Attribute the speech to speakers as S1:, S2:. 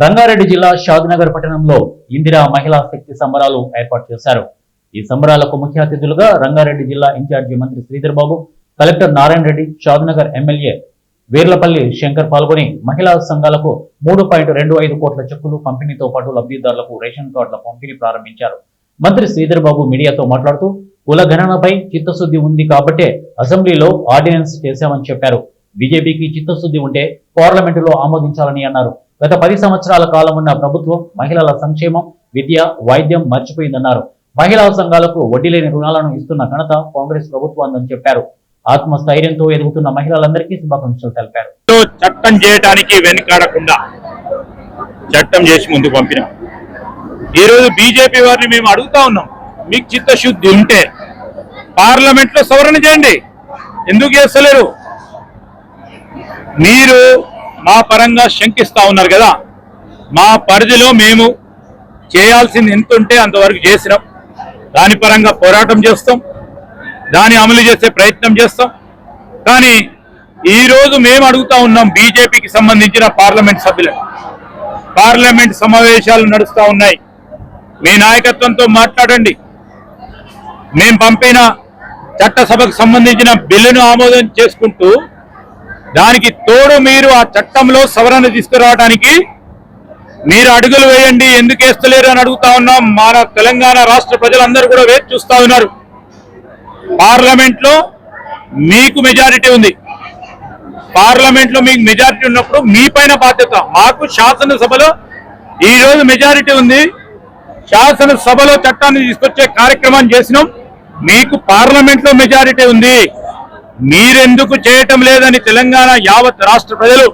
S1: రంగారెడ్డి జిల్లా షాద్నగర్ పట్టణంలో ఇందిరా మహిళా శక్తి సంబరాలు ఏర్పాటు చేశారు. ఈ సంబరాలకు ముఖ్య అతిథులుగా రంగారెడ్డి జిల్లా ఇన్ఛార్జి మంత్రి శ్రీధర్ బాబు, కలెక్టర్ నారాయణ రెడ్డి, షాద్నగర్ ఎమ్మెల్యే వీర్లపల్లి శంకర్ పాల్గొని మహిళా సంఘాలకు 3.25 కోట్ల చెక్కులు పంపిణీతో పాటు లబ్ధిదారులకు రేషన్ కార్డుల పంపిణీ ప్రారంభించారు. మంత్రి శ్రీధర్ బాబు మీడియాతో మాట్లాడుతూ కుల గణనపై చిత్తశుద్ధి ఉంది కాబట్టే అసెంబ్లీలో ఆర్డినెన్స్ చేశామని చెప్పారు. బీజేపీకి చిత్తశుద్ధి ఉంటే పార్లమెంటులో ఆమోదించాలని అన్నారు. గత 10 సంవత్సరాల కాలం ఉన్న ప్రభుత్వం మహిళల సంక్షేమం, విద్య, వైద్యం మర్చిపోయిందన్నారు. మహిళా సంఘాలకు వడ్డీ లేని రుణాలను ఇస్తున్న ఘనత కాంగ్రెస్ ప్రభుత్వాన్ని చెప్పారు. ఆత్మస్థైర్యంతో ఎదుగుతున్న మహిళలందరికీ శుభాకాంక్షలు తెలిపారు.
S2: చట్టం చేయడానికి వెనుకాడకుండా చట్టం చేసి ముందుకు పంపినాం. ఈ రోజు బీజేపీ వారిని మేము అడుగుతా ఉన్నాం, మీకు చిత్తశుద్ధి ఉంటే పార్లమెంట్ లో సవరణ చేయండి. ఎందుకు చేస్తలేరు? మీరు మా పరంగా శంకిస్తా ఉన్నారు కదా, మా పరిధిలో మేము చేయాల్సింది ఎంత ఉంటే అంతవరకు చేసినాం. దాని పరంగా పోరాటం చేస్తాం, దాన్ని అమలు చేసే ప్రయత్నం చేస్తాం. కానీ ఈరోజు మేము అడుగుతా ఉన్నాం, బీజేపీకి సంబంధించిన పార్లమెంట్ సభ్యులు, పార్లమెంట్ సమావేశాలు నడుస్తూ ఉన్నాయి, మీ నాయకత్వంతో మాట్లాడండి. మేము పంపిన చట్టసభకు సంబంధించిన బిల్లును ఆమోదం చేసుకుంటూ దానికి తోడు మీరు ఆ చట్టంలో సవరణ తీసుకురావడానికి మీరు అడుగులు వేయండి. ఎందుకు వేస్తలేరు అని అడుగుతా ఉన్నాం. మన తెలంగాణ రాష్ట్ర ప్రజలందరూ కూడా వేచి చూస్తా ఉన్నారు. పార్లమెంట్ లో మీకు మెజారిటీ ఉంది. పార్లమెంట్ లో మీకు మెజారిటీ ఉన్నప్పుడు మీ పైన బాధ్యత. మాకు శాసనసభలో ఈ రోజు మెజారిటీ ఉంది. శాసనసభలో చట్టాన్ని తీసుకొచ్చే కార్యక్రమాన్ని చేసినాం. మీకు పార్లమెంట్ లో మెజారిటీ ఉంది. మీరెందుకు చేయటం లేదని తెలంగాణ యావత్ రాష్ట్ర ప్రజలు